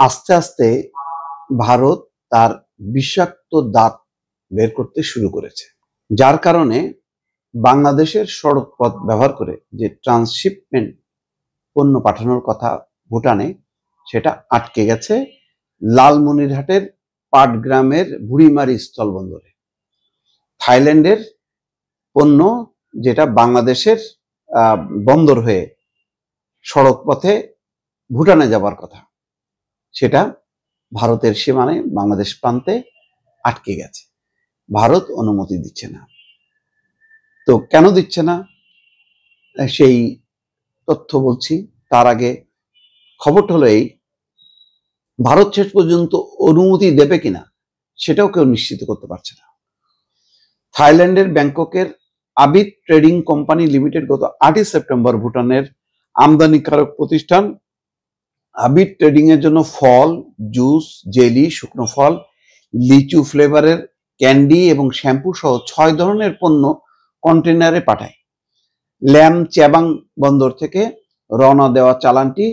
আস্তে আস্তে ভারত তার বিষাক্ত দাঁত বের করতে শুরু করেছে, যার কারণে বাংলাদেশের সড়ক পথ ব্যবহার করে যে ট্রান্সশিপমেন্ট পণ্য পাঠানোর কথা ভুটানে, সেটা আটকে গেছে লালমনিরহাটের পাটগ্রামের বুড়িমারি স্থলবন্দরে। থাইল্যান্ডের পণ্য যেটা বাংলাদেশের বন্দর হয়ে সড়ক পথে ভুটানে যাবার কথা, সেটা ভারতের সীমানায় বাংলাদেশ প্রান্তে আটকে গেছে। ভারত অনুমতি দিচ্ছে না। তো কেন দিচ্ছে না সেই তথ্য বলছি। তার আগে খবরটা হলো এই, ভারত শেষ পর্যন্ত অনুমতি দেবে কিনা সেটাও কেউ নিশ্চিত করতে পারছে না। থাইল্যান্ডের ব্যাংককের আবিদ ট্রেডিং কোম্পানি লিমিটেড গত 8ই সেপ্টেম্বর ভুটানের আমদানিকারক প্রতিষ্ঠান আবিদ ট্রেডিং এর জন্য ফল, জুস, জেলি, শুকনো ফল, লিচু ফ্লেভারের ক্যান্ডি এবং শ্যাম্পু সহ 6 ধরনের পণ্য কন্টেনারে পাঠায়। ল্যাম চ্যাবাং বন্দর থেকে রওনা দেওয়া চালানটি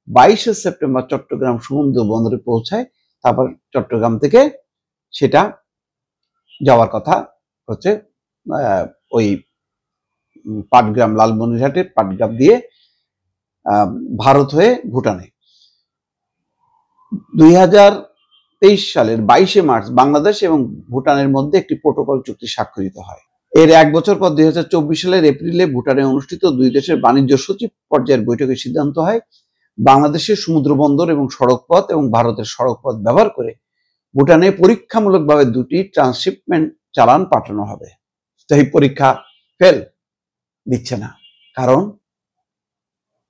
22শে সেপ্টেম্বর চট্টগ্রাম সমুদ্র বন্দরে পৌঁছায়। তারপর চট্টগ্রাম থেকে সেটা যাওয়ার কথা হচ্ছে ওই পাটগ্রাম, লালমনিরহাটের পাটগ্রাম দিয়ে ভারত হয়ে ভুটানে। 2023 সালের 22শে মার্চ বাংলাদেশ এবং ভুটানের মধ্যে একটি প্রোটোকল চুক্তি স্বাক্ষরিত হয়। এর এক বছর পর 2024 সালের এপ্রিলে ভুটানে অনুষ্ঠিত দুই দেশের বাণিজ্য সচিব পর্যায়ের বৈঠকে সিদ্ধান্ত হয় বাংলাদেশের সমুদ্র বন্দর এবং সড়ক পথ এবং ভারতের সড়ক পথ ব্যবহার করে ভুটানে পরীক্ষামূলকভাবে 2টি ট্রান্সশিপমেন্ট চালান পাঠানো হবে। তো এই পরীক্ষা ফেল দিচ্ছে না, কারণ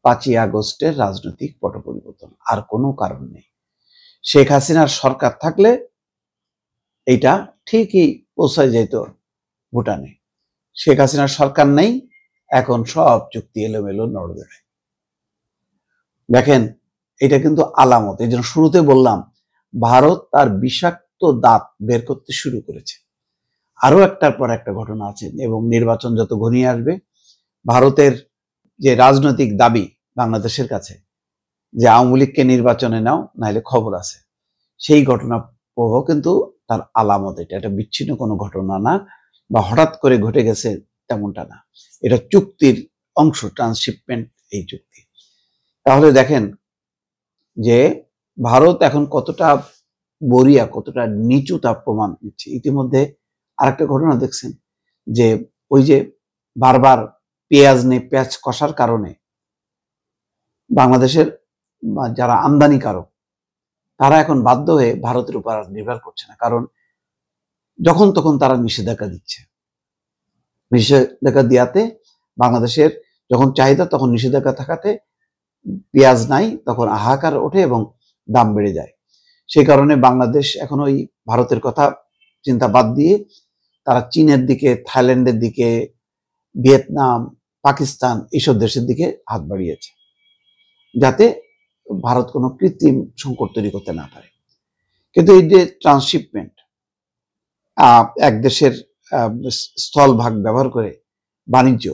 5ই আগস্টের রাজনৈতিক পট পরিবর্তন, আর কোনো কারণ নেই। শেখ হাসিনার সরকার থাকলে এইটা ঠিকই পৌঁছায় যেত ভুটানে। শেখ হাসিনার সরকার নেই, এখন সব চুক্তি এলোমেলো নড়বে। দেখেন, এটা কিন্তু আলামত। এই জন্য শুরুতে বললাম ভারত তার বিষাক্ত দাঁত বের করতে শুরু করেছে। আরো একটার পর একটা ঘটনা আছে, এবং নির্বাচন যত ঘনিয়ে আসবে ভারতের যে রাজনৈতিক দাবি বাংলাদেশের কাছে যে আওয়ামী লীগকে নির্বাচনে নাও, নাহলে খবর আছে, সেই ঘটনা প্রবাহ কিন্তু তার আলামত। এটা বিচ্ছিন্ন কোনো ঘটনা না, বা হঠাৎ করে ঘটে গেছে তেমনটা না। এটা চুক্তির অংশ, ট্রান্সশিপমেন্ট এই চুক্তি। তাহলে দেখেন যে ভারত এখন কতটা বরিয়া, কতটা নিচু তা প্রমাণ দিচ্ছে। ইতিমধ্যে আরেকটা ঘটনা দেখছেন যে ওই যে বারবার পেঁয়াজ কষার কারণে বাংলাদেশের যারা আমদানিকারক তারা এখন বাধ্য হয়ে ভারতের উপর নির্ভর করছে না, কারণ যখন তখন তারা নিষেধাজ্ঞা দিচ্ছে। নিষেধাজ্ঞা দেওয়াতে বাংলাদেশের যখন চাহিদা তখন নিষেধাজ্ঞা থাকাতে পেঁয়াজ নাই, তখন হাহাকার ওঠে এবং দাম বেড়ে যায়। সেই কারণে বাংলাদেশ এখন ওই ভারতের কথা চিন্তা বাদ দিয়ে তারা চীনের দিকে, থাইল্যান্ডের দিকে, ভিয়েতনাম, পাকিস্তান এইসব দেশের দিকে হাত বাড়িয়েছে, যাতে ভারত কোনো কৃত্রিম সংকট তৈরি করতে না পারে। কিন্তু এই যে ট্রান্সশিপমেন্ট, এক দেশের স্থলভাগ ব্যবহার করে বাণিজ্য,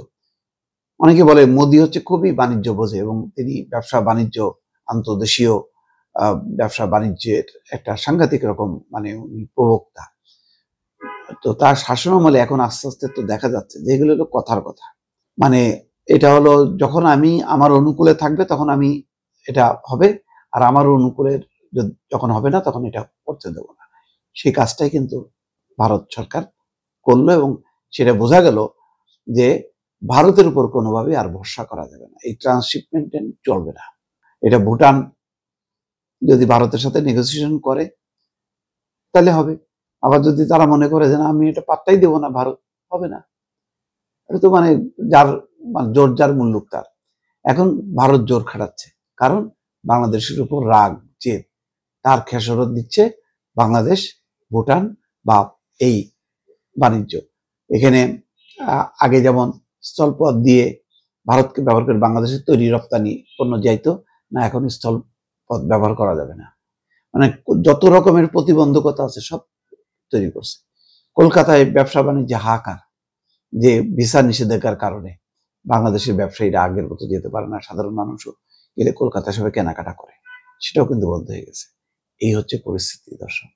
অনেকে বলে মোদি হচ্ছে খুবই বাণিজ্য বোঝে এবং তিনি ব্যবসা বাণিজ্য, আন্তর্দেশীয় ব্যবসা বাণিজ্যের একটা সাংঘাতিক রকম প্রবক্তা। তো তার শাসনামলে এখন আস্তে আস্তে তো দেখা যাচ্ছে যে এগুলো হলো কথার কথা। এটা হলো যখন আমি আমার অনুকূলে থাকবে তখন আমি এটা হবে, আর আমার অনুকূলের যখন হবে না তখন এটা করতে দেব না। সেই কাজটাই কিন্তু ভারত সরকার করলো, এবং সেটা বোঝা গেল যে ভারতের উপর কোনোভাবে আর ভরসা করা যাবে না। এই ট্রান্সশিপমেন্ট চলবে না। এটা ভুটান যদি ভারতের সাথে নেগোসিয়েশন করে তাহলে হবে, আবার যদি তারা মনে করে যে না আমি এটা পাত্তাই দেব না, ভারত, হবে না। এটা তো যার জোর যার মুল্লুক তার। এখন ভারত জোর খাটাচ্ছে, কারণ বাংলাদেশের উপর রাগ, জেদ, তার খেসারত দিচ্ছে বাংলাদেশ, ভুটান বা এই বাণিজ্য। এখানে আগে যেমন স্থলপথ দিয়ে ভারতকে ব্যবহার করে বাংলাদেশের তৈরি রপ্তানি পণ্য যাইতো না, এখন স্থলপথ ব্যবহার করা যাবে না। যত রকমের প্রতিবন্ধকতা আছে সব তৈরি করছে। কলকাতায় ব্যবসা বাণিজ্যে হাহাকার, যে ভিসা নিষেধাজ্ঞার কারণে বাংলাদেশের ব্যবসায়ীরা আগের মতো যেতে পারে না, সাধারণ মানুষও গেলে কলকাতায় সবাই কেনাকাটা করে, সেটাও কিন্তু বন্ধ হয়ে গেছে। এই হচ্ছে পরিস্থিতি, দর্শক।